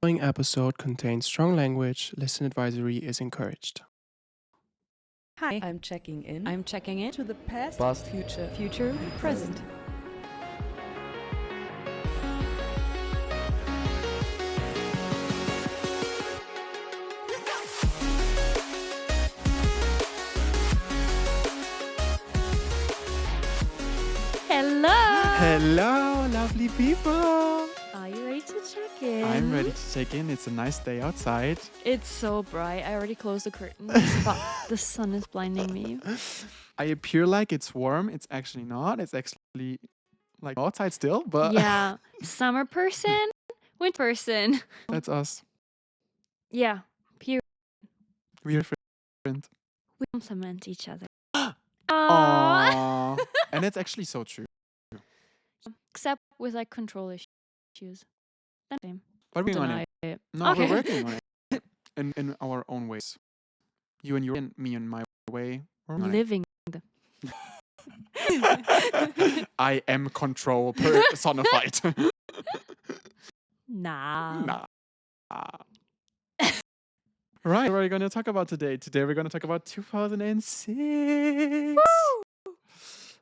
following episode contains strong language. Listen advisory is encouraged. Hi, I'm checking in. I'm checking in to the past, future, and present. Hello! Hello, lovely people. Are you ready to check in? I'm ready to check in. It's a nice day outside. It's so bright. I already closed the curtains, but the sun is blinding me. I appear like it's warm. It's actually not. It's actually like outside still, but Yeah, summer person, winter person. that's us. Yeah, period. We're different. We complement each other. Aww. And it's actually so true. Except with like control issues. Same. But we're on Deny it. it. No, Okay. we're working on it. In our own ways. You and your and me and my way. We're on it. Living the. I am control personified. Nah. Nah. Right, what are we going to talk about today? Today we're going to talk about 2006. Woo!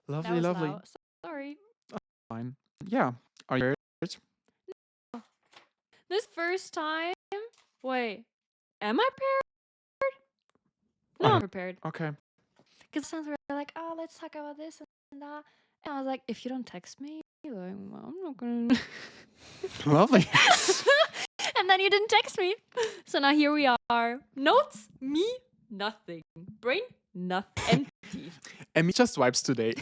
Lovely, That was lovely. loud. Sorry. Fine. Yeah. Are you ready? This first time. Wait. Am I prepared? No, Okay. I'm prepared. Okay. Because sometimes we're like, oh, let's talk about this and that. And I was like, if you don't text me, like, well, I'm not gonna. Lovely. And then you didn't text me. So now here we are. Notes, me, nothing. Brain, nothing. Empty. Emi just vibes today.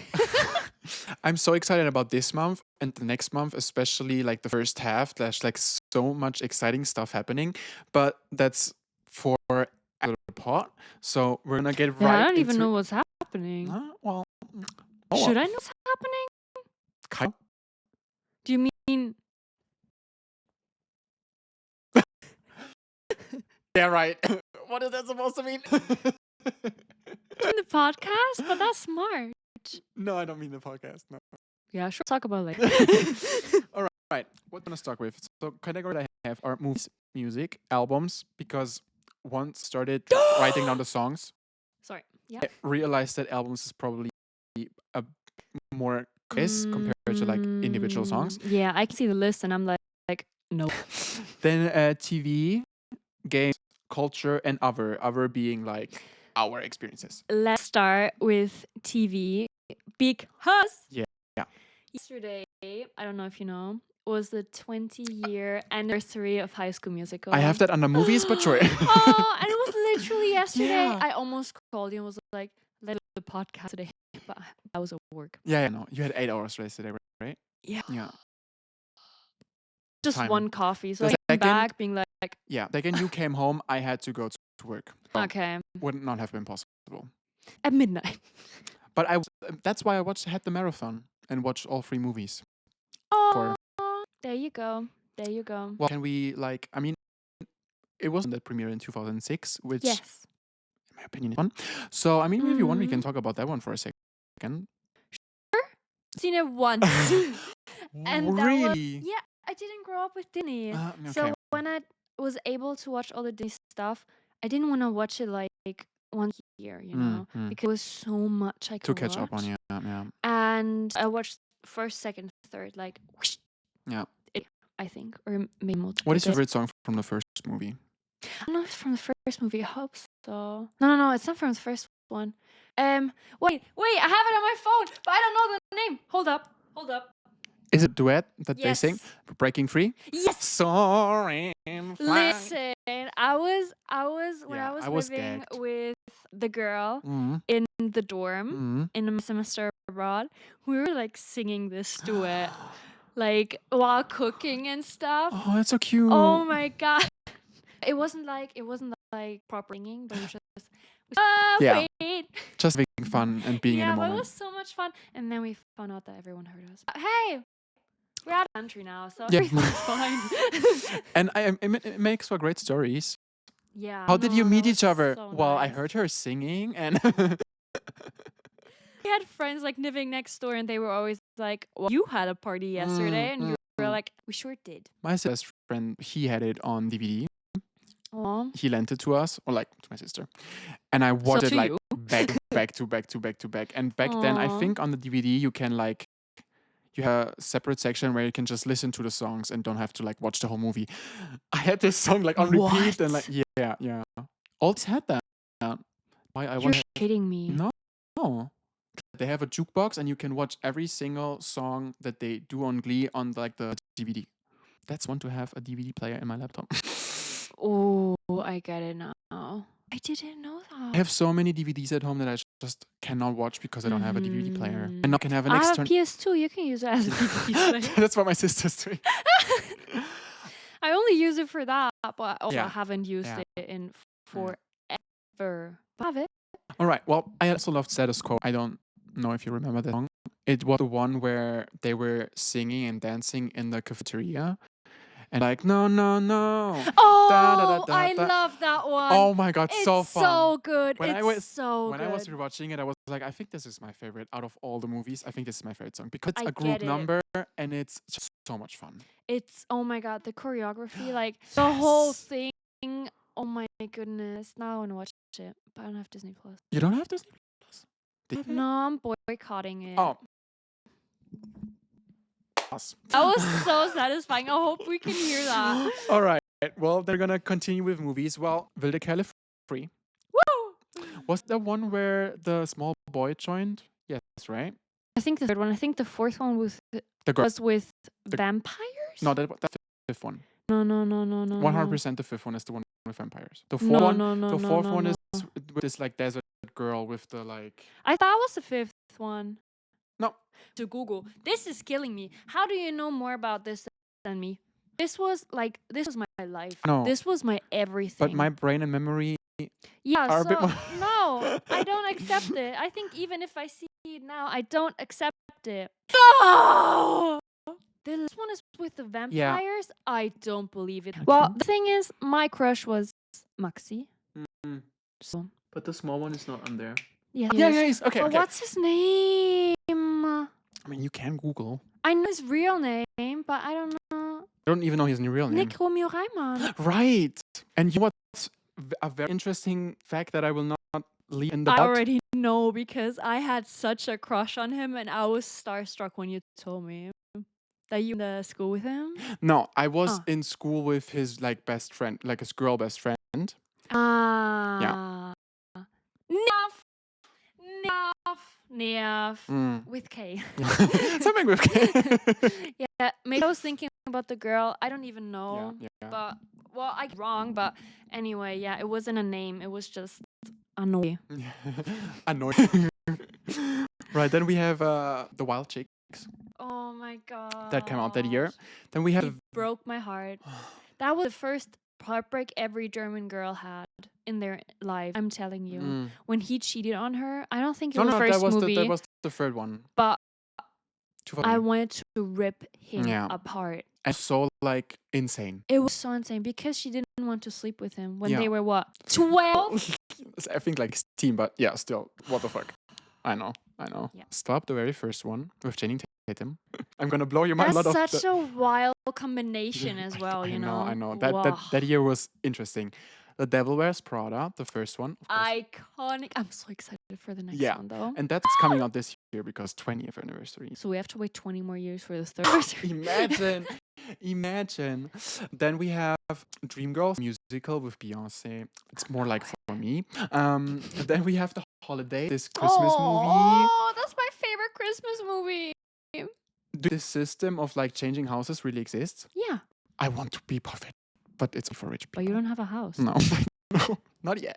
I'm so excited about this month and the next month, especially like the first half. There's like so much exciting stuff happening, but that's for another part. So we're gonna get Yeah, right I don't even into- know what's happening. Well, Should I know what's happening? Kind Do you mean? Yeah, right. What is that supposed to mean? In the podcast? But that's smart. No, I don't mean the podcast. No. Yeah, sure. Talk about it later. All right. What I'm gonna start with? So category I have are movies, music, albums, because once started writing down the songs, Sorry. Yeah. I realized that albums is probably a more quiz compared to like individual songs. Yeah, I can see the list and I'm like no. Then TV, games, culture, and other being like our experiences. Let's start with TV because Yeah. yesterday, I don't know if you know, was the 20-year anniversary of High School Musical. I have that under movies, but sure. Oh, and it was literally yesterday. Yeah. I almost called you and was like, let's do the podcast today, but I was at work. Yeah, no. You had 8 hours yesterday, right? Yeah. Yeah. Just Time. one coffee. So The I came second- back being like, Yeah. Then you came home, I had to go to work. Well, okay, would not have been possible. at midnight. But that's why I had the marathon and watched all 3 movies. Oh, there you go. There you go. Well, can we it wasn't that premiere in 2006, which Yes. in my opinion is fun. So if you want, we can talk about that one for a second. Seen it once. And that was- Really? yeah, I didn't grow up with Disney. Okay. So when I was able to watch all the Disney stuff, I didn't want to watch it like one year, you know, because it was so much I To could catch up on, watch. yeah. And I watched first, second, third, like whoosh, Yeah. I think, or maybe multiple. What is your days. favorite song from the first movie? I don't know if it's from the first movie. I hope so. No, it's not from the first one. Wait, I have it on my phone, but I don't know the name. Hold up. Is it duet that they sing? Yes. Breaking Free? Yes. Soaring. flying. Listen, I was when Yeah, I was I was living gagged. with the girl Mhm. in the dorm Mhm. in a semester abroad. We were like singing this duet, like while cooking and stuff. Oh, that's so cute. Oh my god! It wasn't like proper singing, but it was just Yeah. wait. Just having fun and being in Yeah, a but it moment. was so much fun. And then we found out that everyone heard us. Hey, we're out of the country now, so Yeah. everything's fine. And it makes for great stories. Yeah. How did you no, meet that each was other? so Well, I nice. heard her singing and We had friends like living next door, and they were always like, well, "You had a party yesterday, and you were like, we sure did. My best friend, he had it on DVD. Aw. He lent it to us, or like to my sister, and I watched it to like you. back to back. And back then, I Aw. think on the DVD you can like you have a separate section where you can just listen to the songs and don't have to like watch the whole movie. I had this song like on repeat and like yeah. Always had that. Why I You're want shitting me. no. They have a jukebox and you can watch every single song that they do on Glee on like the DVD. That's one to have a DVD player in my laptop. Oh, I get it now. I didn't know I that. have so many DVDs at home that I just cannot watch because I don't have a DVD player. And I can have an I have a external. PS2. You can use it as a DVD player. That's what my sister's doing. I only use it for that, but also Yeah. I haven't used Yeah. it in forever. But I have it. All right. Well, I also loved Status Quo. I don't know if you remember that song. It was the one where they were singing and dancing in the cafeteria. And like, no. Oh, da, I da. love that one. Oh my God, it's so fun. so good. When I it's was- so When good. I was rewatching it, I was like, I think this is my favorite out of all the movies. I think this is my favorite song because it's I a group get it. number and it's just so much fun. It's oh my God, the choreography, like the whole Yes. thing. Oh my goodness. Now I want to watch it, but I don't have Disney Plus. You don't have Disney Plus? Do you have it? No, I'm boycotting it. Oh. Us. That was so satisfying. I hope we can hear that. All right. Well, they're gonna continue with movies. Well, Wilde Kerle Free. Woo! Was the one where the small boy joined? Yes, right? I think the third one. I think the fourth one was The girl. with the- vampires. No, that's the fifth one. No. 100% the fifth one is the one with vampires. The No, fourth one, no, the no, fourth no, one no. is with this like desert girl with the like. I thought it was the fifth one. No. To Google. This is killing me. How do you know more about this than me? This was my life. No. This was my everything. But my brain and memory. yeah, are a so bit more- no, I don't accept it. I think even if I see it now, I don't accept it. No! This one is with the vampires. I don't believe it. Well, Okay. the thing is, my crush was Maxi. Mm, So but the small one is not on there. yeah, Yeah, he's okay. But Okay. what's his name? I mean, you can Google. I know his real name, but I don't know. I don't even know his real name. Nick Romeo Reimann. Right. And you know what's a very interesting fact that I will not leave in the I butt? already know because I had such a crush on him, and I was starstruck when you told me that you were in the school with him. No, I was Oh. in school with his like best friend, like his girl best friend. Ah. Neaf. Mm. With K. Something with K. Yeah, maybe I was thinking about the girl. I don't even know. yeah. But, well, I wrong. But anyway, yeah, it wasn't a name. It was just annoying. Annoying. Right, then we have the Wild Chicks Oh my god. that came out that year. Then we have It broke my heart. That was the first heartbreak every German girl had in their life. I'm telling you. Mm. When he cheated on her, I don't think it No, was no, the first that was movie, that was the third one. but 2000. I wanted to rip him Yeah. apart. And so like insane. It was so insane because she didn't want to sleep with him when Yeah. they were what? 12? I think like 16, but yeah, still, what the fuck? I know. Yeah. Stop the very first one with Channing Tatum. I'm gonna blow your mind. That's a lot of such a wild combination as well, you know. I know. Wow. That year was interesting. The Devil Wears Prada, the first one. Of course. Iconic. I'm so excited for the next Yeah. one though. And that's coming out this year because 20th anniversary. So we have to wait 20 more years for the third. Imagine. Then we have Dreamgirls musical with Beyonce. It's more like for me. Then we have The Holiday, this Christmas movie. Oh, that's my favorite Christmas movie. This system of like changing houses really exists. Yeah, I want to be perfect, but it's for rich people. but you don't have a house. No, no, not yet.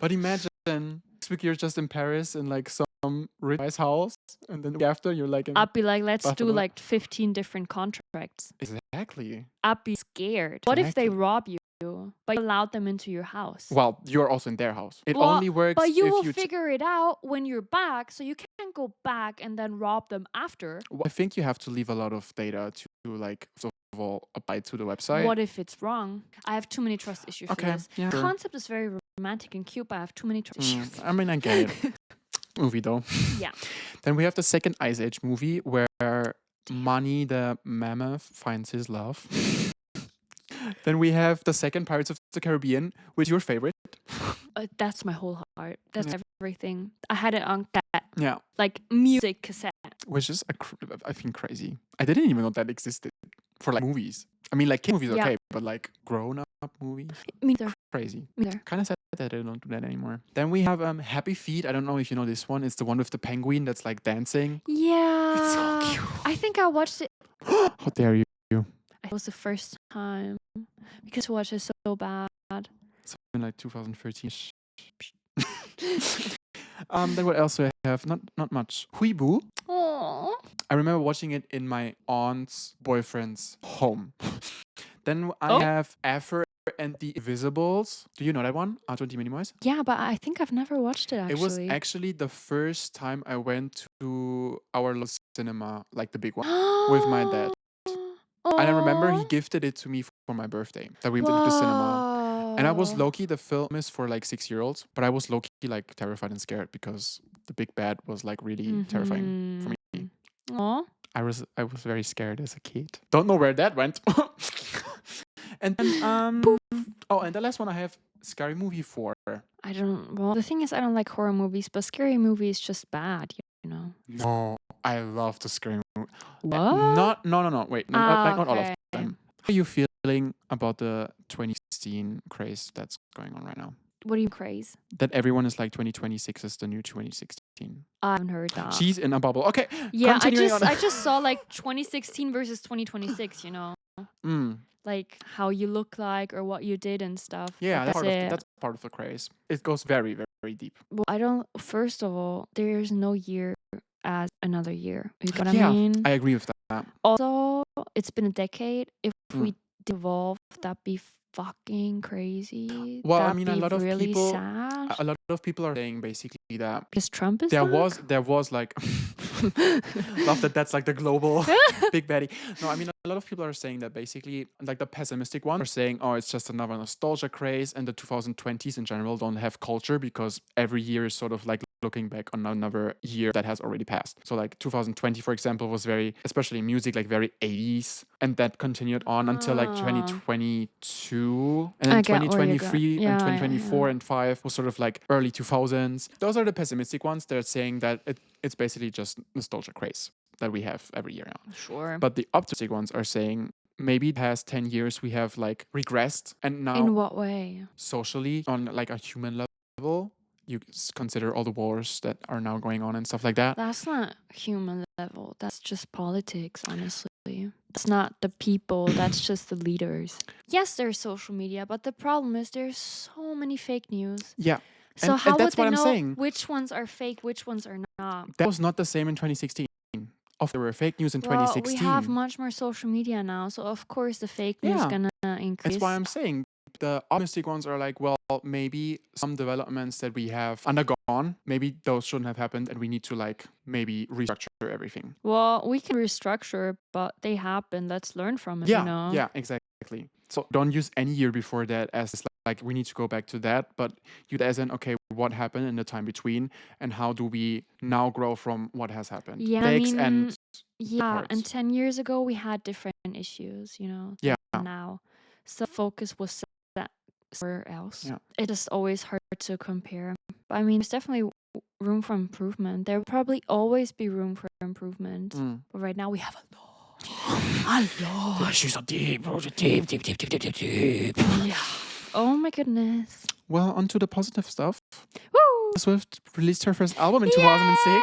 But imagine next week you're just in Paris in like some rich guy's house, and then the week after you're like in I'd be like, let's do Barcelona. like 15 different contracts. exactly. I'd be scared. What if they Exactly. rob you, but you allowed them into your house? Well, you're also in their house. It Well, only works But you if will you. figure it out when you're back, so you can't go back and then rob them after. I think you have to leave a lot of data to like first of all apply to the website. What if it's wrong? I have too many trust issues for Okay, this. yeah, The sure. concept is very romantic and cute, but I have too many trust issues. I mean, I get it. Movie though. Yeah. Then we have the second Ice Age movie where Money the Mammoth Finds His Love. Then we have the second Pirates of the Caribbean, which is your favorite. That's my whole heart. That's Yeah. everything. I had it on cassette, Yeah, like music cassette. which is I think crazy. I didn't even know that existed for like movies. I mean, like kid movies, Yeah. okay, but like grown up movies, Me neither. crazy. Me neither. Kind of sad that they don't do that anymore. Then we have Happy Feet. I don't know if you know this one. It's the one with the penguin that's like dancing. Yeah. It's so cute. I think I watched it. How dare you? It was the first time because I watched it so bad. Something like 2013. Then what else do I have? Not much. Huibu. Oh. I remember watching it in my aunt's boyfriend's home. Then I Oh. have Affer and the Invisibles. Do you know that one? Arthur D. Minimoys? Yeah, but I think I've never watched it actually. It was actually the first time I went to our local cinema, like the big one, with my dad. And I remember he gifted it to me for my birthday. That we went to the cinema. And I was low-key, the film is for like 6-year-olds, but I was low-key like terrified and scared because the big bad was like really terrifying for me. Aw. I was very scared as a kid. Don't know where that went. And then and the last one I have Scary Movie 4. I don't. Well, the thing is, I don't like horror movies, but scary movie is just bad. You know. No, I love the Scary Movie. What? No. Wait, not all of them. How are you feeling about the 2016 craze that's going on right now? What do you craze? That everyone is like 2026 is the new 2016. I haven't heard that. She's in a bubble. Okay. Yeah, continuing on. I just saw like 2016 versus 2026. You know, like how you look like or what you did and stuff. Yeah, But that's part of the craze. It goes very, very, very deep. Well, I don't. First of all, there's no year as another year. You know what Yeah, I mean? I agree with that. Also, it's been a decade. If we devolve, that'd be fucking crazy. Well, I That'd mean, be a lot of really people, sad. a lot of people are saying basically that Because Trump is there back? was like love that that's like the global big baddie. No, I mean a lot of people are saying that basically like the pessimistic ones are saying, oh, it's just another nostalgia craze, and the 2020s in general don't have culture because every year is sort of like looking back on another year that has already passed. So like 2020, for example, was very, especially music, like very 80s, and that continued on until like 2022, and then I get where you're 2023 going. and Yeah, 2024 and 5 was sort of like early 2000s. Those are the pessimistic ones. They're saying that it's basically just nostalgia craze that we have every year now. Sure. But the optimistic ones are saying maybe past 10 years we have like regressed, and now In what way? socially on like a human level you consider all the wars that are now going on and stuff like that. That's not human level. That's just politics, honestly. It's not the people. That's just the leaders. Yes, there's social media, but the problem is there's so many fake news. Yeah. So and how would that's they what I'm know saying. which ones are fake, which ones are not? That was not the same in 2016. There were fake news in Well, 2016. we have much more social media now, so of course the fake news Yeah. gonna increase. That's why I'm saying the optimistic ones are like, well, maybe some developments that we have undergone, maybe those shouldn't have happened, and we need to like maybe restructure everything. Well, we can restructure, but they happen. Let's learn from it. Yeah, You know? yeah, exactly. So don't use any year before that as like we need to go back to that, but use as in, okay, what happened in the time between, and how do we now grow from what has happened? Yeah, Mistakes and yeah, and parts. 10 years ago we had different issues, you know, Yeah. than now. So focus was set somewhere else. Yeah. It is always hard to compare. But I mean, there's definitely room for improvement. There will probably always be room for improvement. But right now we have a lot. The issues are deep, deep. Yeah. Oh my goodness. Well, on to the positive stuff. Woo! Swift released her first album in 2006.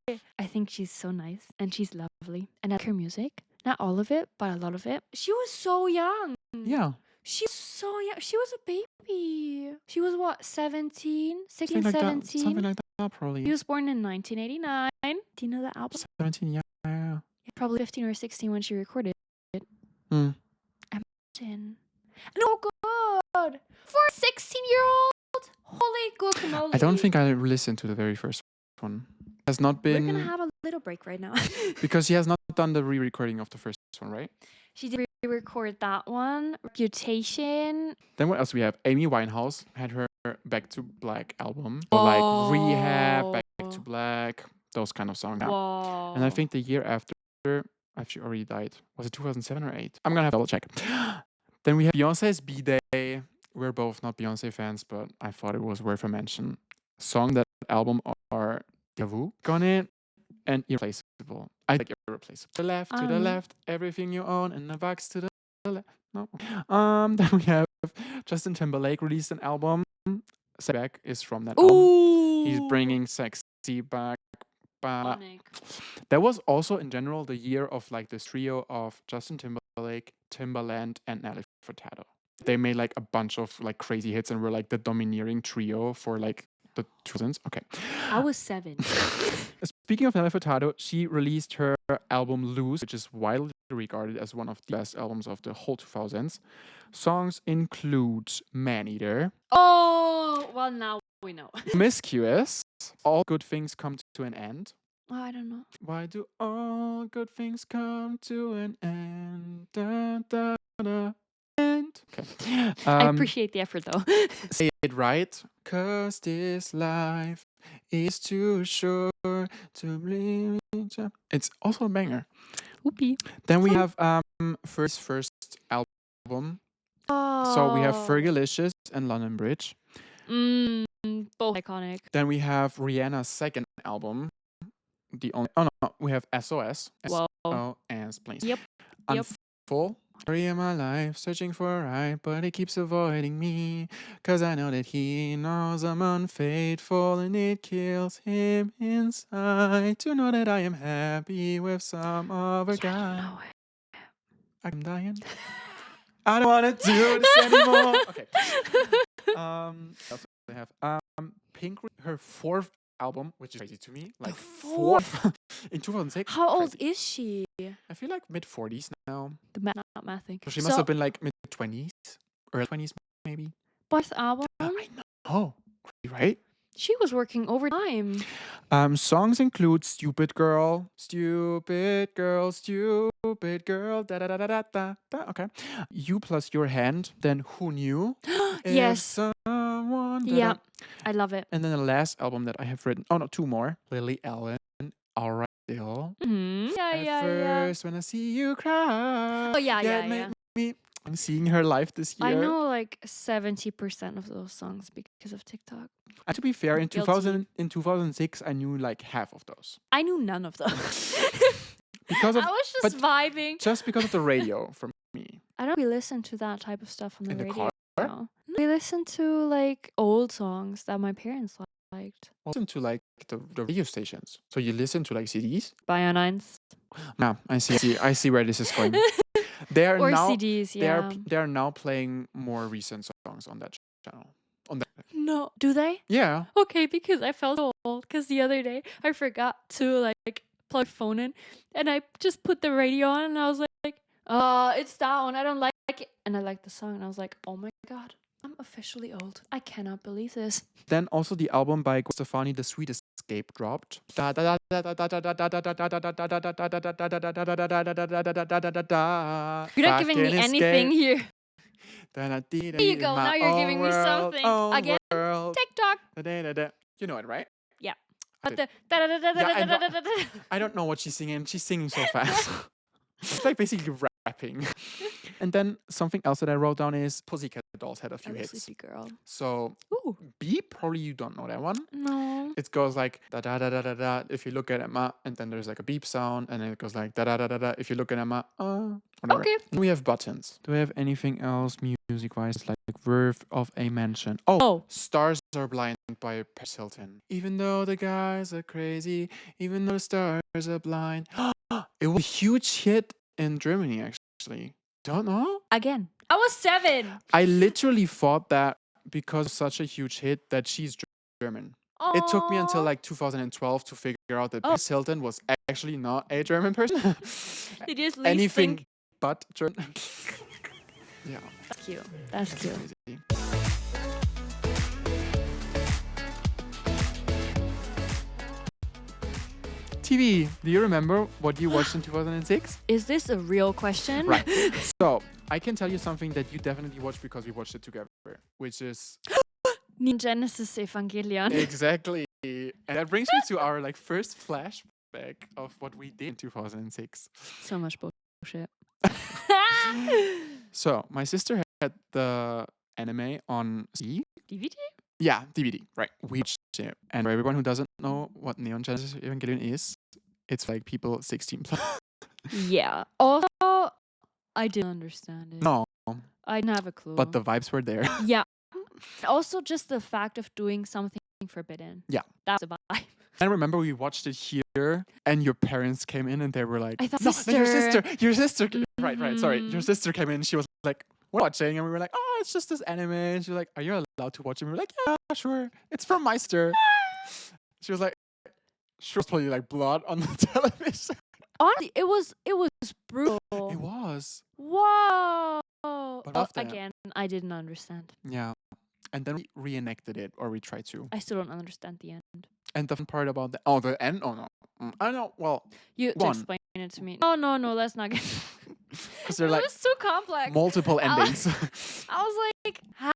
Yay! I think she's so nice and she's lovely. And I like her music. Not all of it, but a lot of it. She was so young. Yeah. She was so young. She was a baby. She was what, 17? 16, Something like 17? that. Something like that, probably. She was born in 1989. Do you know that album? 17, yeah. Probably 15 or 16 when she recorded it. Hmm. Imagine. No good. For a 16-year-old? Holy guacamole. I don't think I listened to the very first one. Has not We're been going to have a little break right now. because she has not done the re-recording of the first one, right? She did re-record that one. Reputation. Then what else we have? Amy Winehouse had her Back to Black album. Or like Rehab, Back to Black, those kind of songs. Whoa. And I think the year after She already died. Was it 2007 or 8? I'm gonna have to double check. Then we have Beyonce's B-Day. We're both not Beyonce fans, but I thought it was worth a mention. Songs that album are Deja Vu, Gone It, and Irreplaceable. I like Irreplaceable. To the left, everything you own, and the box to the left. No. Then we have Justin Timberlake released an album. Back is from that album. He's bringing sexy back. Iconic. That was also in general the year of like this trio of Justin Timberlake, Timbaland, and Nelly Furtado. They made like a bunch of like crazy hits and were like the domineering trio for like the 2000s. Okay. I was 7. Speaking of Nelly Furtado, she released her album Loose, which is widely regarded as one of the best albums of the whole 2000s. Songs include Man Eater. Oh, well, now we know. Promiscuous. All good things come to an end. Oh, I don't know. Why do all good things come to an end? Da, da, da, end. Okay. I appreciate the effort though. Say it right. 'Cause this life is too short to believe each other. It's also a banger. Whoopee. Then we have first album. Oh. So we have Fergalicious and London Bridge. Both iconic. Then we have Rihanna's second album. We have SOS. Whoa. SOS, please. Yep. Unfull. Story of my life, searching for a right, but he keeps avoiding me. 'Cause I know that he knows I'm unfaithful, and it kills him inside to know that I am happy with some other guy. No way. I'm dying. I don't want to do this anymore. Okay. Also they have Pink, her 4th album, which is crazy to me. Like 4th in 2006. How old Crazy. is she? I feel like mid-40s now. Not mathing. So she must have been like mid-20s, early 20s maybe. 4th album? I know. Crazy, right? She was working overtime. Songs include Stupid Girl, Stupid Girl, Stupid Girl, da da da da da da da. Okay. You plus Your Hand, then Who Knew? Yes. Someone, Yeah, I love it. And then the last album that I have written, 2 more. Lily Allen, Alright Still. Yeah, At first, when I see you cry. Oh, yeah. I'm seeing her live this year. I know like 70% of those songs because of TikTok. And to be fair, in Guilty. 2006, I knew like half of those. I knew none of those. Because of I was just vibing. just because of the radio for me. I don't really listen to that type of stuff on the In the radio. car? No. I listen to like old songs that my parents liked. Listen to like the radio stations. So you listen to like CDs? Bionines. Yeah, I see where this is going. They are Or now CDs, yeah. they are now playing more recent songs on that channel. No. Do they? Yeah. Okay, because I felt so old. Because the other day I forgot to like plug phone in, and I just put the radio on, and I was like, it's that one. I don't like it, and I liked the song, and I was like, oh my god, I'm officially old. I cannot believe this. Then also the album by Gwen Stefani, The Sweet Escape, dropped. You're not giving me anything here. Here you go. Now you're giving me something. Again, TikTok. You know it, right? Yeah. I But did. I don't know what she's singing. She's singing so fast. It's like basically rapping. And then something else that I wrote down is Pussycat Dolls had a few hits. Sleepy girl. So Ooh. B, probably you don't know that one. No. It goes like da da da da da da if you look at Emma, and then there's like a beep sound, and then it goes like da da da da da if you look at Emma. Whatever. Okay. And we have buttons. Do we have anything else music-wise like worth of a mention? Stars Are Blind by Paris Hilton. Even though the guys are crazy, even though the stars are blind. It was a huge hit in Germany actually. Don't know? Again. I was 7. I literally thought that because of such a huge hit that she's German. Aww. It took me until like 2012 to figure out that Paris Hilton was actually not a German person. Did you just Anything but German. Yeah. That's cute. That's cute. Crazy. TV. Do you remember what you watched in 2006? Is this a real question? Right. So, I can tell you something that you definitely watched because we watched it together, which is Neon Genesis Evangelion. exactly. And that brings me to our like first flashback flashback of what we did in 2006. So much bullshit. So my sister had the anime on CD. DVD? Yeah, DVD. Right. We watched it. And for everyone who doesn't know what Neon Genesis Evangelion is, it's like people 16 plus. Yeah. Also, I didn't understand it. No, I didn't have a clue. but the vibes were there. Yeah. Also, just the fact of doing something forbidden. Yeah. That's a vibe. I remember we watched it here, and your parents came in, and they were like, I thought "No, your sister." your sister." Right. Sorry, your Mhm. sister came in. She was like, "We're watching," and we were like, "Oh, it's just this anime." And she was like, "Are you allowed to watch it?" And we were like, "Yeah, sure. It's from Meister." She was like, "Sure." Was probably like blood on the television. Honestly, it was brutal. It was. Whoa. But after- Again, I didn't understand. Yeah. And then we reenacted it, or we tried to. I still don't understand the end. And the fun part about the end. Oh no, I don't know. Well, You One. to explain it to me. No, let's not get. because they're It like was too complex. multiple I was- endings. I was like, huh?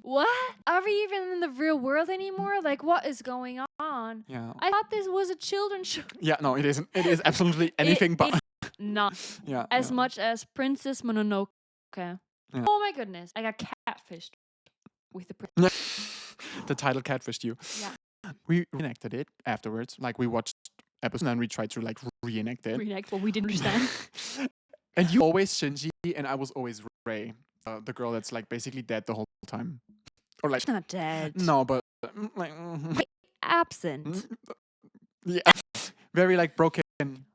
What? Are we even in the real world anymore? Like, what is going on? Yeah. I thought this was a children's show. Yeah. No, it isn't. It is absolutely anything but. is not Yeah. as yeah. much as Princess Mononoke. Yeah. Oh my goodness. I got catfished with the prince. The title catfished you. Yeah. We reenacted it afterwards. Like we watched episodes and then we tried to like reenact it. Reenact what we didn't understand. And you always Shinji and I was always Rei, the girl that's like basically dead the whole time. Or like She's not dead. no, but like Absent. yeah, very like broken.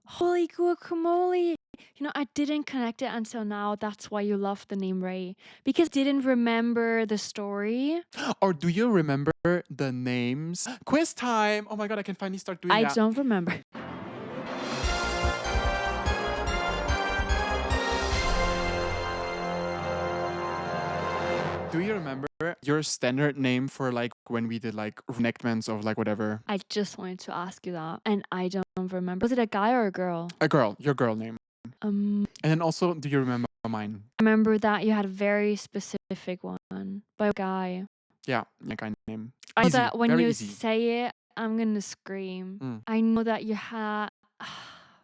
Holy guacamole. You know, I didn't connect it until now. That's why you love the name Ray. Because I didn't remember the story. Or do you remember the names? Quiz time! Oh my god, I can finally start doing I that. don't remember. Do you remember your standard name for like when we did like reenactments of like whatever? I just wanted to ask you that. And I don't remember. Was it a guy or a girl? A girl, your girl name. I And then also, do you remember mine? remember that you had a very specific one by a guy. Yeah, my guy name. I know Easy, that when very you easy. say it, I'm gonna scream. Mm. I know that you had.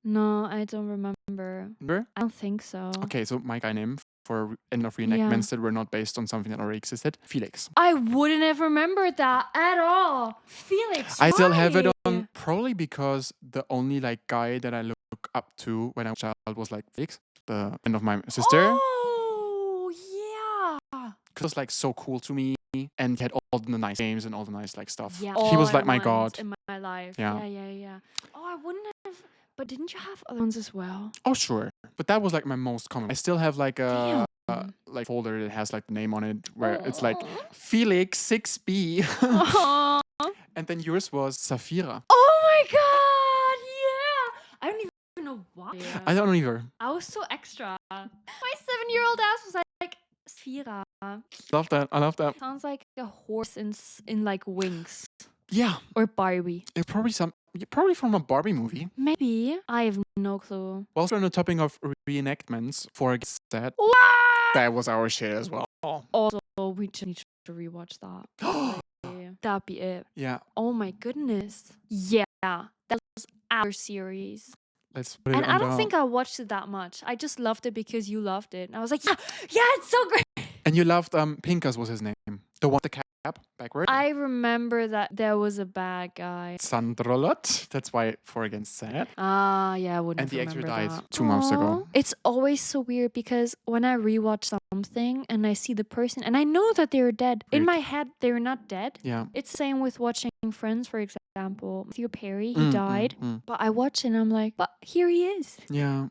No, I don't remember. Remember? I don't think so. Okay, so my guy name for end of Yeah. reenactments that were not based on something that already existed, Felix. I wouldn't have remembered that at all. Felix, I still have it why? on probably because the only like guy that I look up to when I was a child was like Felix, the friend of my sister. Oh, yeah. Because it was like so cool to me and he had all the nice games and all the nice like stuff. Yeah. He was all like I my want god. in my life. Yeah. Yeah. Oh, I wouldn't have. But didn't you have other ones as well? Oh sure. But that was like my most common. I still have like a Damn. like folder that has like the name on it where it's like Aw. Felix 6B. Aw. And then yours was Safira. Oh my god, yeah. I don't even know why. I don't either. I was so extra. My 7-year-old ass was like, Sphira. Love that. I love that. Sounds like a horse in like wings. Yeah. Or Barbie. It's probably from a Barbie movie. Maybe. I have no clue. Also on the topic of reenactments for that, What? that was our shit as well. Also, we just need to rewatch that. Yeah. That'd be it. Yeah. Oh my goodness. Yeah. That was our series. Let's put it And on I don't the- think I watched it that much. I just loved it because you loved it. And I was like, yeah, it's so great. And you loved Pinkas was his name. The one with the cap backward. I remember that there was a bad guy. Sandrolot. That's why 4 Against Sad. Ah, yeah, I wouldn't And the actor remember died that. 2 months ago. Aw. It's always so weird because when I rewatch something and I see the person and I know that they're dead, in Freak. my head they're not dead. Yeah. It's the same with watching Friends, for example. Matthew Perry, he died, but I watch it and I'm like, but here he is. Yeah.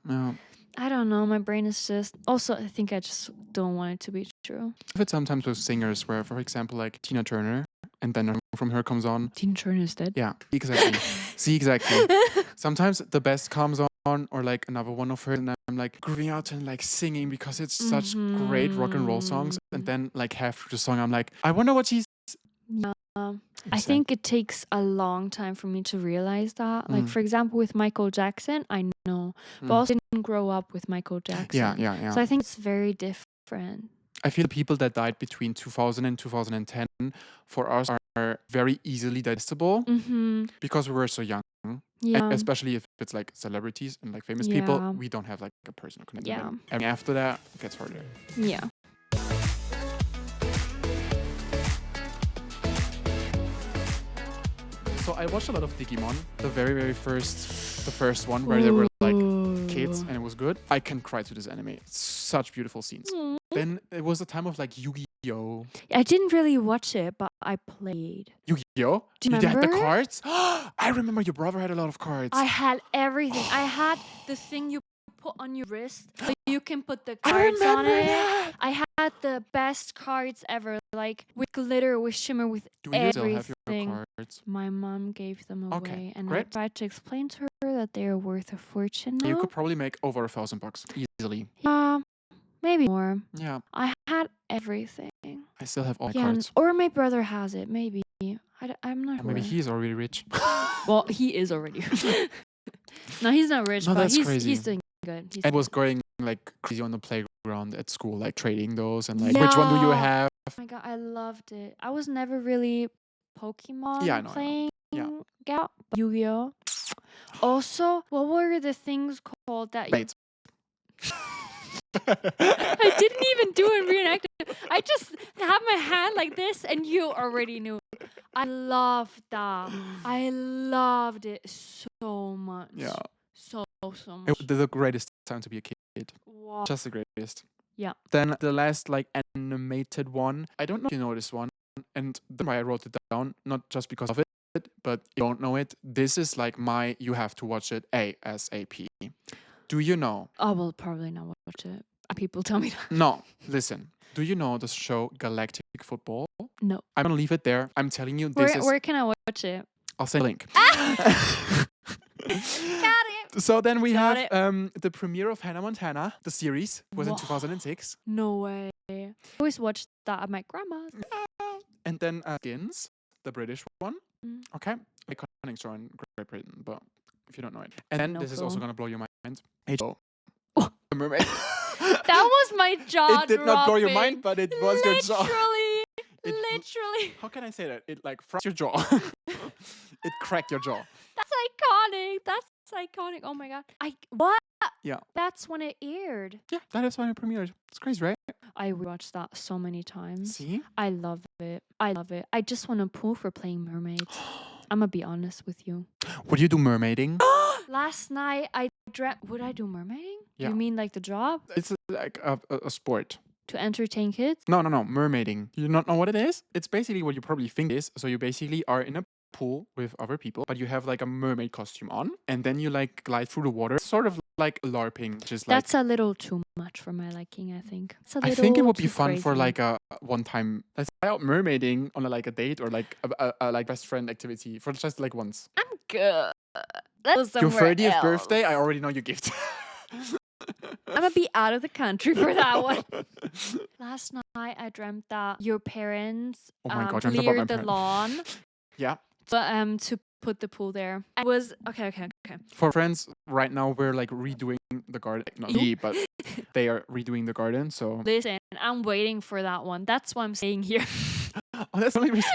I don't know. My brain is just. Also, I think I just don't want it to be true. I've had sometimes with singers where, for example, like Tina Turner, and then from her comes on. Tina Turner is dead. Yeah, exactly. See, exactly. Sometimes the best comes on, or like another one of her, and I'm like grooving out and like singing because it's such great rock and roll songs. And then like half through the song, I'm like, I wonder what she's. Yeah. I think it takes a long time for me to realize that. Like, for example, with Michael Jackson, I know, but I also didn't grow up with Michael Jackson. Yeah. So I think it's very different. I feel the people that died between 2000 and 2010 for us are very easily digestible Mm-hmm. because we were so young. Yeah. Especially if it's like celebrities and like famous people, Yeah. we don't have like a personal connection. Yeah. With them. And after that, it gets harder. Yeah. So I watched a lot of Digimon, the first one where they were like kids and it was good. I can cry to this anime. It's such beautiful scenes. Mm. Then it was a time of like Yu-Gi-Oh. I didn't really watch it, but I played. Yu-Gi-Oh? Do you You had the remember? cards? I remember your brother had a lot of cards. I had everything. I had the thing you put on your wrist, so you can put the I cards on remember it. that. I had the best cards ever, like with glitter, with shimmer, with Do you still have everything. your cards? My mom gave them away, Okay, and great. I tried to explain to her that they are worth a fortune now. You could probably make over $1,000 easily. Yeah, maybe more. Yeah, I had everything. I still have all my Yeah, cards. or my brother has it. Maybe I'm not Or maybe sure. he's already rich. Well, he is already. No, he's not rich, No, but that's he's crazy. doing good. He's I was going like crazy on the playground at school, like trading those and like, which one do you Yeah. have? Oh my god, I loved it. I was never really Pokemon Yeah, I know. playing Yeah. gal. Yu-Gi-Oh. Also, what were the things called that you... Wait. I didn't even do it reenacted. I just had my hand like this and you already knew. I loved that. I loved it so much. Yeah. So much. It was the greatest time to be a kid. Wow. Just the greatest. Yeah. Then the last like animated one. I don't know if you know this one. And the why I wrote it down, not just because of it, but if you don't know it. This is like my you have to watch it ASAP. Do you know? I will probably not watch it. People tell me that. No, listen. Do you know the show Galactic Football? No. I'm gonna leave it there. I'm telling you, this is. Where can I watch it? I'll send a link. Got it. So then we Got have the premiere of Hannah Montana. The series was in Wha- 2006, No way. I always watched that at my grandma's. and then Skins, the British one. Mm. Okay, iconic show in Great Britain, but if you don't know it, and then No this is also clue. gonna blow your mind. H.O. Oh. The Mermaid. That was my jaw It did not blow your dropping. mind, but it was your jaw. Literally. It- Literally. How can I say that? It like frapped your jaw. It cracked your jaw. That's iconic. That's iconic. Oh my god. What? Yeah. That's when it aired. Yeah, that is when it premiered. It's crazy, right? I rewatched that so many times. See? I love it. I love it. I just want a pool for playing mermaids. I'm gonna be honest with you. Would you do mermaiding? Last night I dreamt. Would I do mermaiding? Yeah. You mean like the job It's like a sport. to entertain kids? No, mermaiding. You not know what it is? It's basically what you probably think it is. So you basically are in a pool with other people, but you have like a mermaid costume on, and then you like glide through the water, sort of like LARPing, just like. That's a little too much for my liking. I think. It's a I little think it would be too fun for crazy. like a one time. Let's try out mermaiding on like a date or like a like best friend activity for just like once. I'm good. Let's Your 30th birthday, I already know your gift. I'm gonna be out of the country for that one. Last night I dreamt that your parents Oh my God, dreamt about my cleared the parents. lawn, Yeah. but to put the pool there. I was okay. For friends, right now we're like redoing the garden. Not me, but they are redoing the garden. So. Listen, I'm waiting for that one. That's why I'm staying here. Oh, that's the only reason.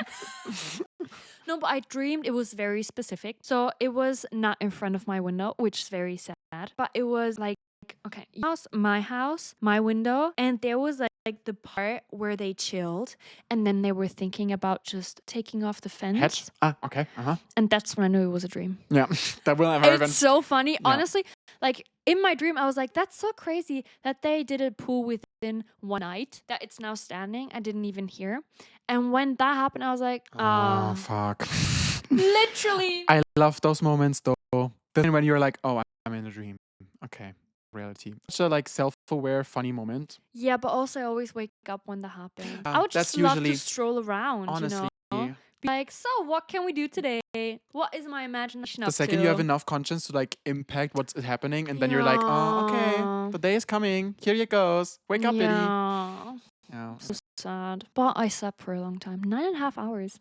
No, but I dreamed it was very specific. So it was not in front of my window, which is very sad. But it was like, okay, my house, my window, and there was like the part where they chilled, and then they were thinking about just taking off the fence. Hatch. Okay. And that's when I knew it was a dream. Yeah, that will never happen. It's so funny. Honestly, like in my dream, I was like, that's so crazy that they did a pool within one night, that it's now standing. I didn't even hear. And when that happened, I was like, Oh, fuck. literally. I love those moments though. Then when you're like, oh, I'm in a dream. Okay, reality. Such a like self-aware, funny moment. Yeah, but also I always wake up when that happens. Yeah, I would just that's love usually- to stroll around, Honestly, you know? Be like, so what can we do today? What is my imagination the up second to? you have enough conscience to like impact what's happening, and then you're like, oh, Yeah. okay, the day is coming. Here you goes. Wake up, Biddy. Yeah. Yeah. So sad. But I slept for a long time. 9.5 hours.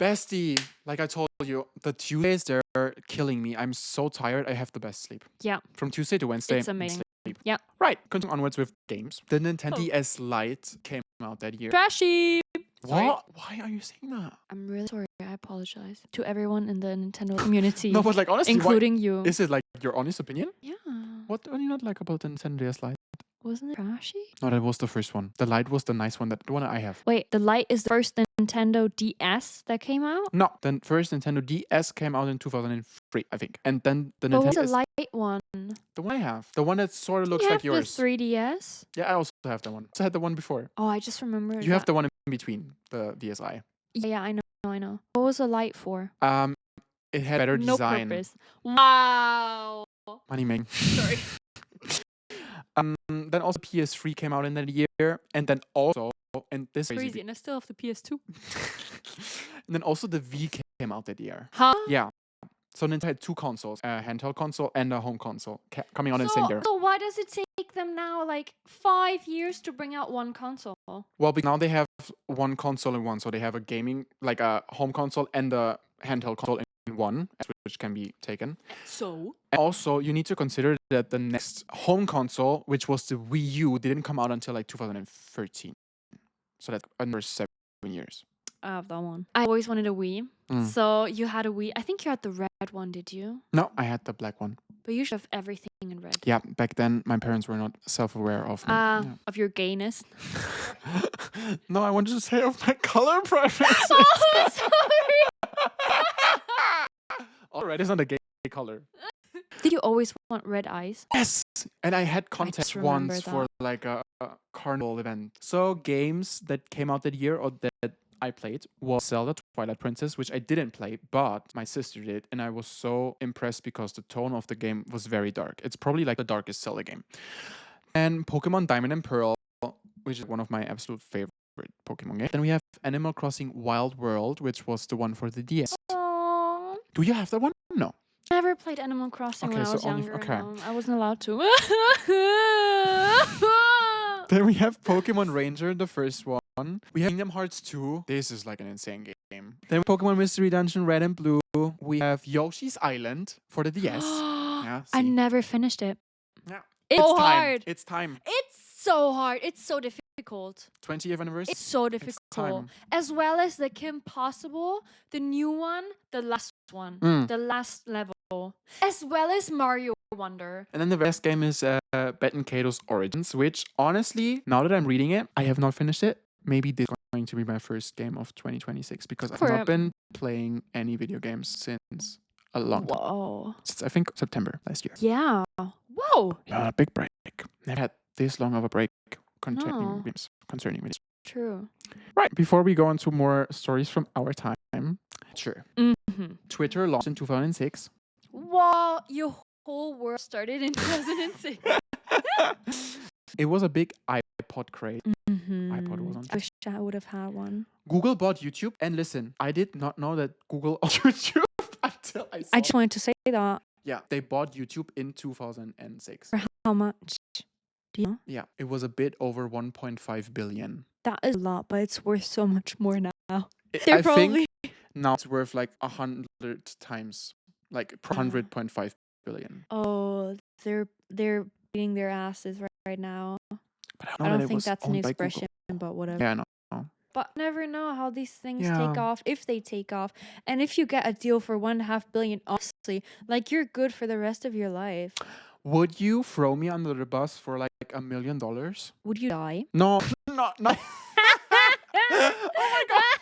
Bestie, like I told you, the Tuesdays they're killing me. I'm so tired. I have the best sleep. Yeah. From Tuesday to Wednesday. It's amazing. sleep. Yeah. Right. Continuing onwards with games. The Nintendo Oh. DS Lite came out that year. Trashy. Sorry. What? Why are you saying that? I'm really sorry. I apologize to everyone in the Nintendo community, No, but like honestly, including you. is it like your honest opinion? Yeah. What do you not like about the Nintendo DS Lite? Wasn't it trashy? No, that was the first one. The Lite was the nice one, the one I have. Wait, the Lite is the first Nintendo DS that came out? No, the first Nintendo DS came out in 2003, I think. And then the But Nintendo what's the DS, Lite one? the one I have. The one that sort of You looks have like yours. the 3DS? Yeah, I also have that one. I had the one before. Oh, I just remember. You have the one in between, the DSi. Yeah, I know. What was the Lite for? It had better No design. purpose. Wow. Money making. Sorry. Then also PS3 came out in that year, and then also, and this is Crazy, and I still have the PS2. and then also the V came out that year. Huh? Yeah. So Nintendo had two consoles, a handheld console and a home console, coming out in the same year. So why does it take them now like 5 years to bring out one console? Well, now they have one console in one, so they have a gaming, like a home console and a handheld console in one, which can be taken. So? And also, you need to consider that the next home console, which was the Wii U, didn't come out until like 2013. So that's under 7 years. I have that one. I always wanted a Wii. So you had a Wii. I think you had the red one, did you? No, I had the black one. But you should have everything in red. Yeah, back then my parents were not self-aware of me. Of your gayness. No, I wanted to say of my color preferences. Oh, sorry. All red is not a gay color. Did you always want red eyes? Yes, and I had contest just remember once for like a carnival event. So games that came out that year or that I played was Zelda Twilight Princess, which I didn't play, but my sister did, and I was so impressed because the tone of the game was very dark. It's probably like the darkest Zelda game. And Pokemon Diamond and Pearl, which is one of my absolute favorite Pokemon games. Then we have Animal Crossing Wild World, which was the one for the DS. Aww. Do you have that one? No. Never played Animal Crossing when I was younger. okay. No, I wasn't allowed to. Then we have Pokemon Ranger, the first one. We have Kingdom Hearts 2. This is like an insane game. Then Pokemon Mystery Dungeon Red and Blue. We have Yoshi's Island for the DS. Yeah, I see. never finished it. Yeah. It's so time. hard. It's time. It's so hard. It's so difficult. 20th anniversary. It's so difficult. time. As well as the Kim Possible, the new one, the last one, the last level, as well as Mario Wonder. And then the best game is Bet and Kato's Origins, which honestly, now that I'm reading it, I have not finished it. Maybe this is going to be my first game of 2026 because I've not been playing any video games since a long time. Whoa. Since I think September last year. Yeah. Whoa. Yeah, a big break. Never had this long of a break concerning games. True. Right, before we go on to more stories from our time, sure. Mm-hmm. Twitter launched in 2006. Wow, your whole world started in 2006. It was a big iPod craze. Mm-hmm. iPod was on. I wish I would have had one. Google bought YouTube, and listen, I did not know that Google owned YouTube until I saw. I just wanted to say that. Yeah, they bought YouTube in 2006. For how much? Do you know? Yeah, it was a bit over 1.5 billion. That is a lot, but it's worth so much more now. I They're probably think now it's worth like 100 times, like 100.5 billion. Oh, they're beating their asses right now. But I don't think that's an expression, but whatever. Yeah, I know. But never know how these things Yeah. take off, if they take off. And if you get a deal for 1.5 billion, honestly, like you're good for the rest of your life. Would you throw me under the bus for like $1 million? Would you die? No, no. Oh my god!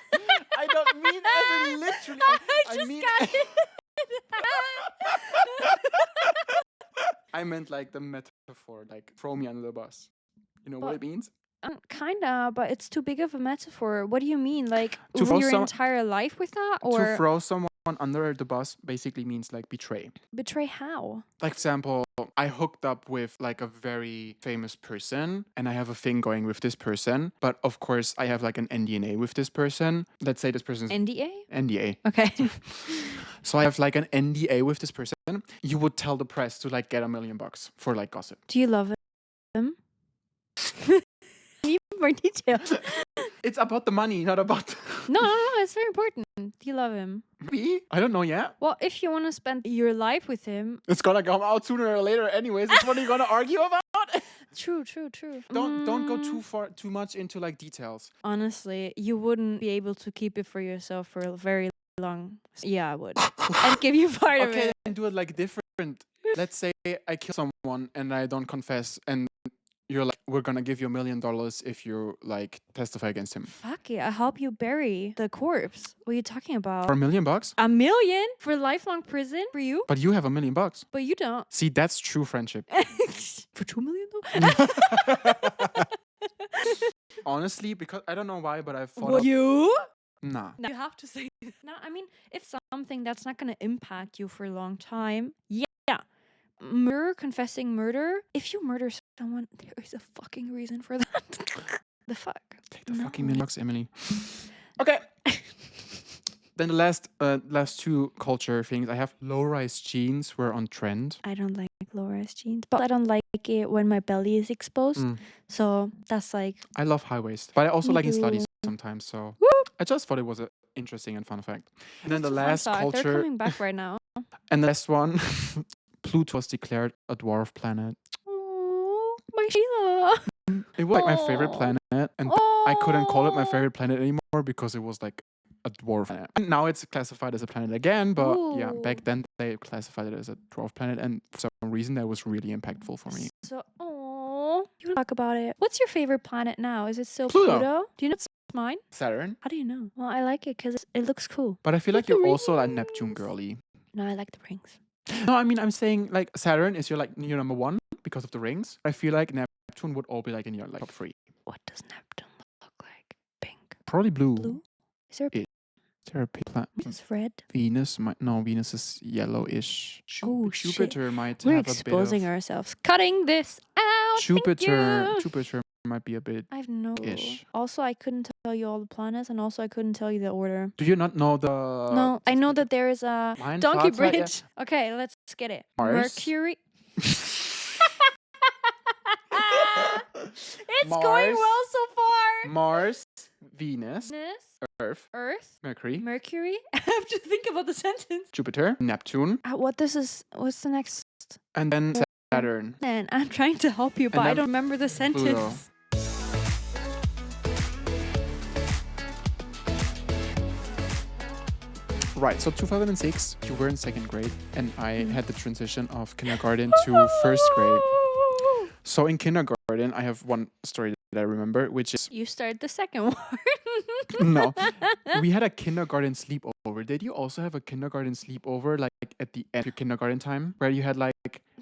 I don't mean as in literally. I mean, I meant like the metaphor, like throw me under the bus. You know what it means? Kinda, but it's too big of a metaphor. What do you mean? Like To throw ruin your some- entire life with that? Or To throw someone under the bus basically means like betray. betray how? Like example, I hooked up with like a very famous person and I have a thing going with this person, but of course I have like an NDA with this person. Let's say this person's NDA? NDA. Okay. So I have like an NDA with this person. You would tell the press to like get $1 million for like gossip. Do you love him? Need more details. It's about the money, not about No, it's very important. Do you love him? me. I don't know yet. Well, if you want to spend your life with him, It's gonna come out sooner or later anyways. That's what you're gonna argue about? True. Don't go too much into like details. Honestly, you wouldn't be able to keep it for yourself for a very long. Yeah, I would. I'd give you part of Okay, it. then do it like different. Let's say I kill someone and I don't confess, and you're like, we're gonna give you $1 million if you like testify against him. Fuck it, I help you bury the corpse. What are you talking about? For $1 million? $1 million for lifelong prison for you? But you have $1 million. But you don't. See, that's true friendship. For $2 million though? Honestly, because I don't know why, but I've thought Will you? Nah. No, you have to say that. No, I mean, if something that's not going to impact you for a long time, yeah. Murder, confessing murder. If you murder someone, there is a fucking reason for that. The fuck? Take the fucking $1 million, Emily. Okay. Then the last two culture things I have. Low-rise jeans were on trend. I don't like low-rise jeans, but I don't like it when my belly is exposed. So that's like. I love high waist, but I also like in slutty sometimes. So I just thought it was an interesting and fun fact. And then the last culture. They're coming back right now. And the last one, Pluto was declared a dwarf planet. Oh, my Sheila. It was like my favorite planet, and I couldn't call it my favorite planet anymore because it was like a dwarf planet. And now it's classified as a planet again, but yeah, back then they classified it as a dwarf planet, and for some reason that was really impactful for me. So, you talk about it. What's your favorite planet now? Is it still Pluto? Do you know it's mine? Saturn. How do you know? Well, I like it because it looks cool. But I feel like you're also like Neptune girly. No, I like the rings. No, I mean I'm saying like Saturn is your number one because of the rings. I feel like Neptune would all be like in your like top 3. What does Neptune look like? Pink. Probably blue. Blue? Is there a pink? Is there a pink planet? It's red. Venus Venus is yellowish. Jupiter might We're have a bit of... exposing ourselves. Cutting this out. Jupiter might be a bit... I have no... ish. Also, I couldn't tell you all the planets, and also I couldn't tell you the order. Do you not know the... No, I know that there is a donkey bridge. Yeah. Okay, let's get it. Mars. Mercury. It's going well so far. Mars, Venus, Earth, Mercury. I have to think about the sentence. Jupiter, Neptune. What's the next? And then Saturn. Man, I'm trying to help you, but I don't remember the sentence. Pluto. Right, so 2006, you were in 2nd grade, and I had the transition of kindergarten to 1st grade. So in kindergarten, I have one story that I remember, which is... You started the second one. No. We had a kindergarten sleepover. Did you also have a kindergarten sleepover, like at the end of your kindergarten time, where you had like...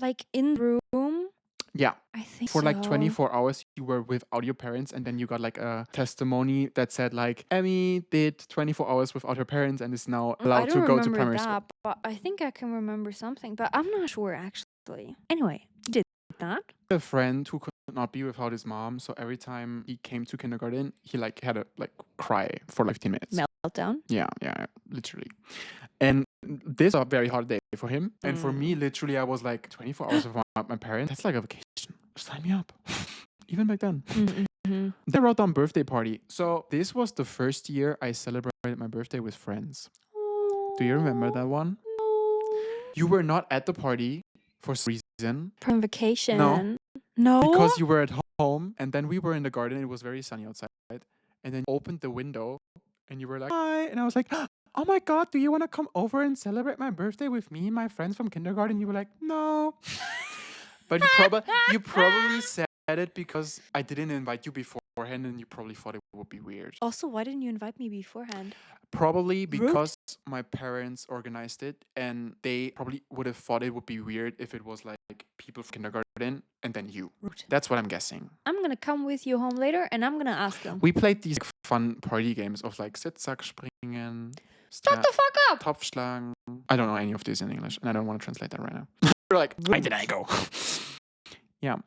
Like in the room? Yeah. I think For like 24 hours, you were without your parents, and then you got like a testimony that said like, Emmy did 24 hours without her parents and is now allowed to go to primary school. But I think I can remember something, but I'm not sure actually. Anyway, you did that? A friend who could not be without his mom, so every time he came to kindergarten, he like had a like cry for like 15 minutes. Meltdown? Yeah, literally. And this was a very hard day for him. And for me, literally, I was like 24 hours without my parents. That's like a vacation. Sign me up. Even back then. They wrote down birthday party. So this was the first year I celebrated my birthday with friends. Do you remember that one? No. You were not at the party for some reason. From vacation? No. Because you were at home, and then we were in the garden. It was very sunny outside. And then you opened the window, and you were like, hi. And I was like, oh my God, do you want to come over and celebrate my birthday with me and my friends from kindergarten? You were like, no. But you probably said it because I didn't invite you beforehand, and you probably thought it would be weird. Also, why didn't you invite me beforehand? Probably because my parents organized it, and they probably would have thought it would be weird if it was like people from kindergarten and then you. Rude. That's what I'm guessing. I'm gonna come with you home later, and I'm gonna ask them. We played these fun party games of like Sitzsack springen. Shut the fuck up! Topfschlagen. I don't know any of these in English, and I don't want to translate that right now. We're like, where did I go? Yeah.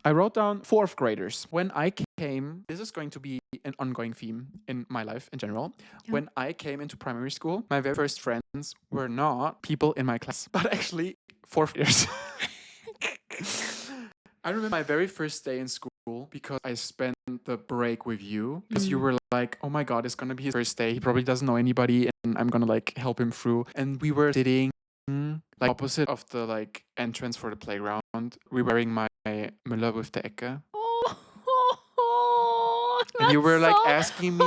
I wrote down 4th graders. When I came, this is going to be an ongoing theme in my life in general. Yeah. When I came into primary school, my very first friends were not people in my class, but actually 4th graders. I remember my very first day in school because I spent the break with you because you were like, oh my God, it's going to be his first day. He probably doesn't know anybody and I'm going to like help him through. And we were sitting like opposite of the like entrance for the playground. We were wearing my Müller with the Ecke. And You were like asking me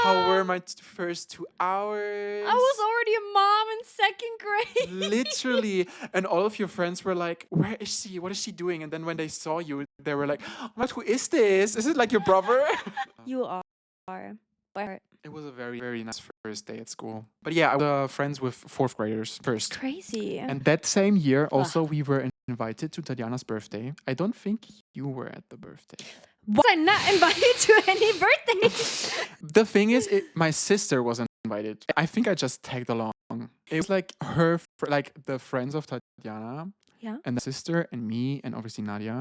how were wholesome. my first 2 hours. I was already a mom in second grade. Literally. And all of your friends were like, where is she? What is she doing? And then when they saw you, they were like, oh my God, who is this? Is it like your brother? You are. By heart. It was a very, very nice first day at school. But yeah, I was friends with fourth graders first. Crazy. And that same year, also, we were invited to Tatiana's birthday. I don't think you were at the birthday. Was I not invited to any birthdays? The thing is, my sister wasn't invited. I think I just tagged along. It was like like the friends of Tatiana, Yeah. and the sister and me and obviously Nadia.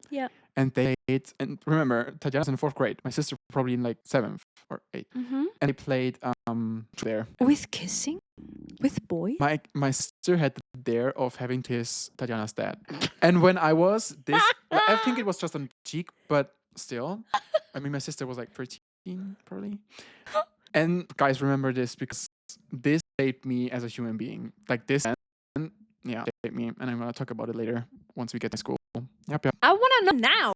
Yeah. And they played, and remember, Tatiana's in fourth grade. My sister probably in like seventh or eighth. Mm-hmm. And they played there. With kissing? With boys? My sister had the dare of having to kiss Tatiana's dad. And when I was this, I think it was just on the cheek, but still. I mean, my sister was like 13, probably. And guys, remember this because this shaped me as a human being. Like this, and yeah, shaped me. And I'm going to talk about it later once we get to school. Yep. I want to know now.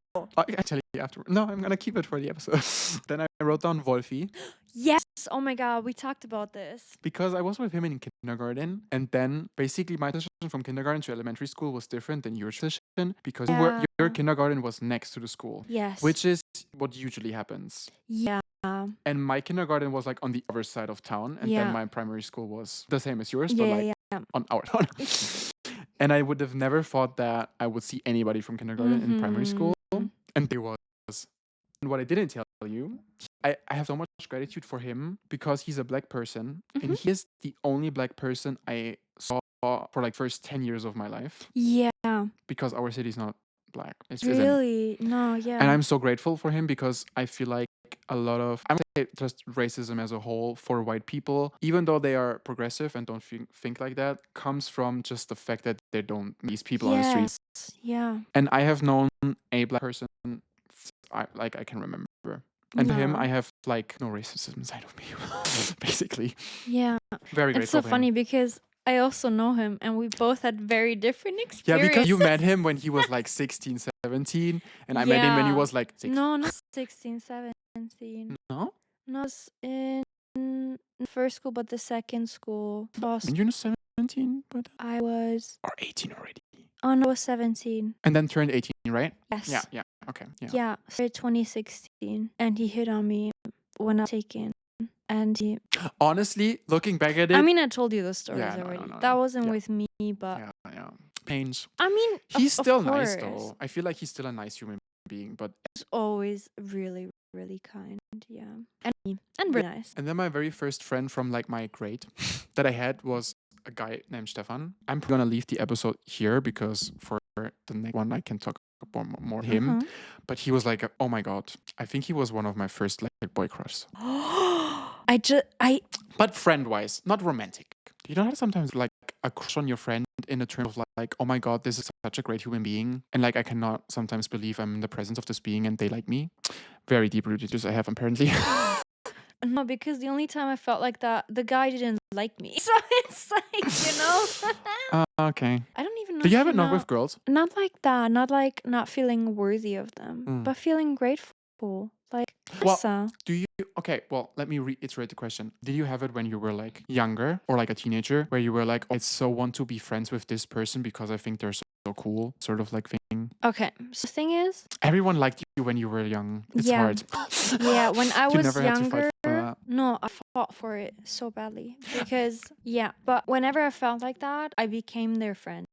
Actually, after. No, I'm going to keep it for the episode. Then I wrote down Wolfie. Yes. Oh my God. We talked about this. Because I was with him in kindergarten, and then basically my transition from kindergarten to elementary school was different than your transition because your kindergarten was next to the school. Yes. Which is what usually happens. Yeah. And my kindergarten was like on the other side of town, and then my primary school was the same as yours, but like on our town. And I would have never thought that I would see anybody from kindergarten in primary school, and there was. And what I didn't tell you, I have so much gratitude for him because he's a black person, and he is the only black person I saw for like first 10 years of my life. Yeah. Because our city is not black. It Really? isn't. No, yeah. And I'm so grateful for him because I feel like a lot of, I would say just racism as a whole for white people, even though they are progressive and don't think like that, comes from just the fact that they don't meet these people on the street. Yeah. And I have known a black person I can remember. And for him, I have like no racism inside of me, basically. Yeah. Very grateful. It's so funny because I also know him and we both had very different experiences. Yeah, because you met him when he was like 16, 17, and I met him when he was like 16. No, not 16, 17. No? No, it was in first school, but the second school. And you're 17? But I was... Or 18 already. Oh, no, I was 17. And then turned 18, right? Yes. Yeah. Okay. Yeah, started 2016. And he hit on me when I was taken. And he... Honestly, looking back at it... I mean, I told you the stories already. No. That wasn't with me, but... Yeah. Pains. I mean, he's still of nice, course. though. I feel like he's still a nice human being, but... He's always really, really kind, yeah. And really nice. And then my very first friend from like my grade that I had was a guy named Stefan. I'm gonna leave the episode here because for the next one I can talk about more him. But he was like, oh my God, I think he was one of my first like boy crushes. But friend-wise, not romantic. You don't have sometimes like a crush on your friend in the term of like, oh my God, this is such a great human being. And like, I cannot sometimes believe I'm in the presence of this being and they like me. Very deep rooted I have apparently. No, because the only time I felt like that, the guy didn't like me. So it's like, Okay. I don't even know. Do you have it not with girls? Not like that. Not like not feeling worthy of them, but feeling grateful. Like, well, okay, well, let me reiterate the question. Did you have it when you were like younger or like a teenager where you were like, oh, I so want to be friends with this person because I think they're so cool, sort of like thing? Okay, so the thing is, everyone liked you when you were young. It's hard. Yeah, when I was younger, no, I fought for it so badly because, but whenever I felt like that, I became their friend.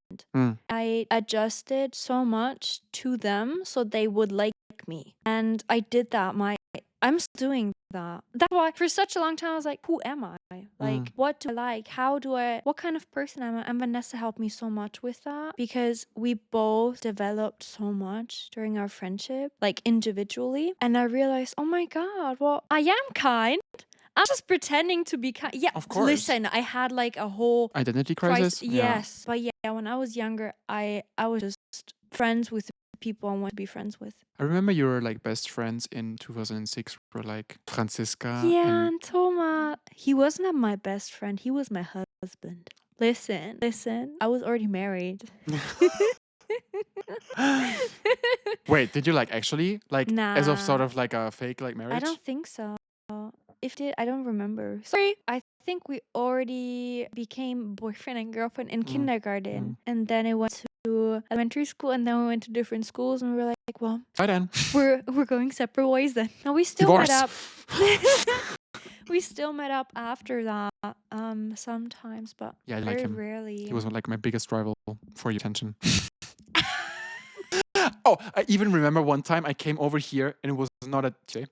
I adjusted so much to them so they would like me. And I did that. I'm still doing that. That's why for such a long time I was like, who am I? Like, what do I like? What kind of person am I? And Vanessa helped me so much with that because we both developed so much during our friendship, like individually. And I realized, oh my God, well, I am kind. I'm just pretending to be kind. Yeah, of course. Listen, I had like a whole identity crisis. Yes, but when I was younger, I was just friends with people I want to be friends with. I remember you were like best friends in 2006 were like Franziska. Yeah, and Thomas. He wasn't my best friend. He was my husband. Listen. I was already married. Wait, did you like actually like as of sort Nah. of like a fake like I marriage? don't think so. If did, I don't remember. Sorry. I think we already became boyfriend and girlfriend in kindergarten. And then I went to elementary school and then we went to different schools and we were like, well, Bye then. we're going separate ways then. No, we still Divorce. met up. We still met up after that sometimes, but Yeah, I like very him. rarely. He was like my biggest rival for your attention. Oh, I even remember one time I came over here and it was not a Tuesday,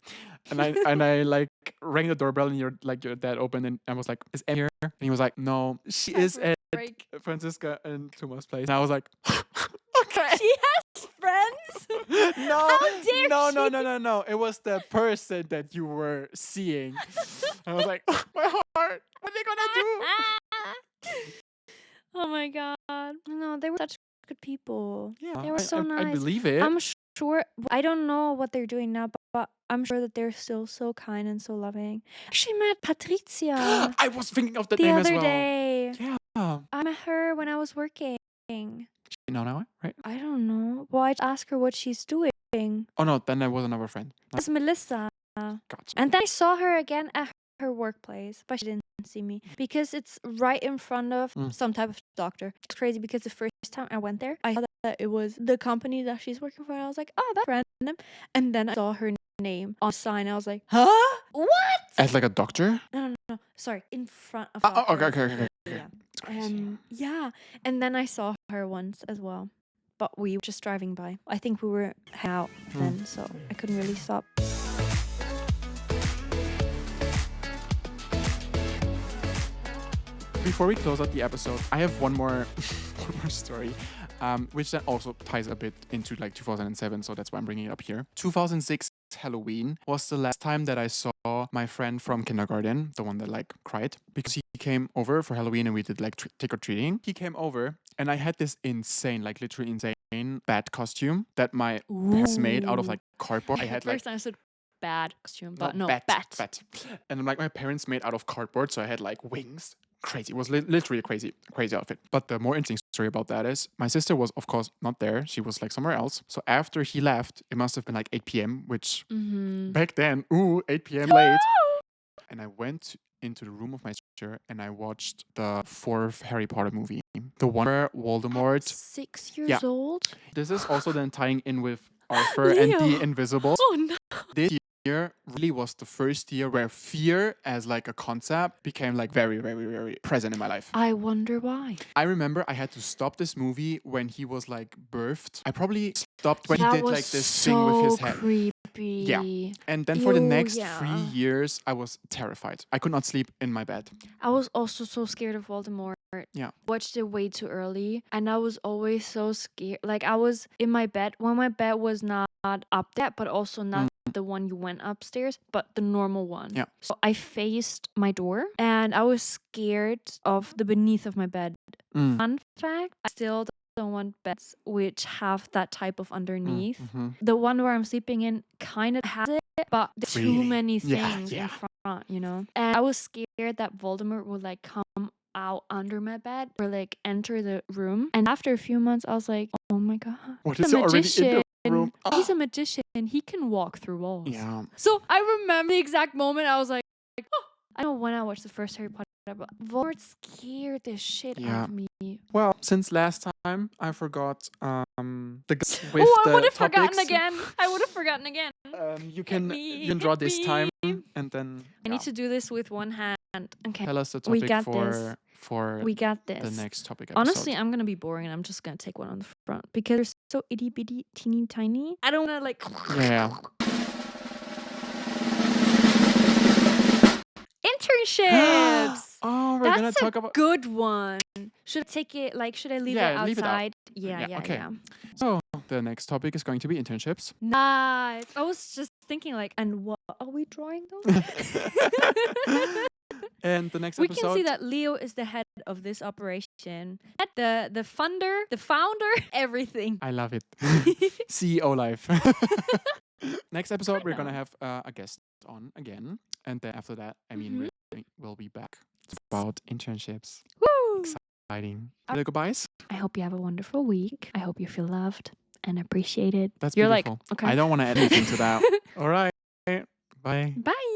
and I like rang the doorbell and your dad opened and I was like, "Is Emi here?" And he was like, "No, she is at Break. Francisca and Tuma's place." And I was like, "Okay." She has friends. No, How dare no, she? no, no, no, no. It was the person that you were seeing. I was like, my heart. What are they gonna do? Oh my god. No, they were such good people. Yeah, They were so nice. I believe it. I'm sure. I don't know what they're doing now, but I'm sure that they're still so kind and so loving. She met Patricia I was thinking of that the name other as well. day. Yeah. I met her when I was working. No, right? I don't know. Well, I asked her what she's doing. Oh no, then there was another friend. It's Melissa. Gotcha. And then I saw her again at her workplace, but she didn't see me because it's right in front of some type of doctor. It's crazy because the first time I went there, I thought that it was the company that she's working for. And I was like, oh, that's random. And then I saw her name on a sign. I was like, huh? What? As like a doctor? No. Sorry, in front of Oh, her. okay. Yeah. It's crazy. Yeah. And then I saw her once as well. But we were just driving by. I think we were out then, so I couldn't really stop. Before we close out the episode, I have one more story, which then also ties a bit into like 2007, so that's why I'm bringing it up here. 2006 Halloween was the last time that I saw my friend from kindergarten, the one that like cried, because he came over for Halloween and we did like trick-or-treating. He came over and I had this insane, like literally insane bat costume that my parents made out of like cardboard. I had like First time I said bad costume, but no, no, bat. And like my parents made out of cardboard, so I had like wings. Crazy. It was literally a crazy outfit. But the more interesting story about that is my sister was, of course, not there. She was like somewhere else. So after he left, it must have been like 8 p.m., which back then, 8 p.m. late. And I went into the room of my sister and I watched the 4th Harry Potter movie. The one where Voldemort. 6 years old? This is also then tying in with Arthur and the Invisibles. Oh no. This year really was the first year where fear as like a concept became like very, very, very present in my life. I wonder why. I remember I had to stop this movie when he was like birthed. I probably stopped when That he did was like this thing with his so head. creepy. Yeah. And then for the next 3 yeah. years, I was terrified. I could not sleep in my bed. I was also so scared of Voldemort. Yeah. Watched it way too early, and I was always so scared. Like I was in my bed when my bed was not up there, but also not the one you went upstairs, but the normal one. Yeah. So I faced my door, and I was scared of the beneath of my bed. Fun fact: I still don't want beds which have that type of underneath. The one where I'm sleeping in kind of has it, but there's too many things in front, you know. And I was scared that Voldemort would like come out under my bed or like enter the room. And after a few months, I was like, oh my god, What he's is a already in magician. the room? He's a magician. He can walk through walls. Yeah. So I remember the exact moment I was like, oh. I know when I watched the first Harry Potter, but Voldemort scared the shit out of me. Well, since last time I forgot the with Oh, I the would have topics. forgotten again. I would have forgotten again. You can draw hit this me. time and then I need to do this with one hand. Okay. tell us the We topic got for this. for We got this. the next topic episode. Honestly, I'm gonna be boring and I'm just gonna take one on the front because they're so itty bitty, teeny tiny. I don't wanna like. Yeah. Internships. Oh, we're gonna That's talk a about. good one. Should I take it? Like, should I leave it Yeah, leave it out. outside? Yeah. Okay. So the next topic is going to be internships. Nice. I was just thinking, like, and what are we drawing though? And the next We episode. can see that Leo is the head of this operation. The funder, the founder, everything. I love it. CEO life. Next episode, we're gonna have a guest on again, and then after that, I mean, we'll be back. It's about internships. Woo! The goodbyes? I hope you have a wonderful week. I hope you feel loved and appreciated. That's You're beautiful. like, okay. I don't want to add anything to that. All right. Bye. Bye.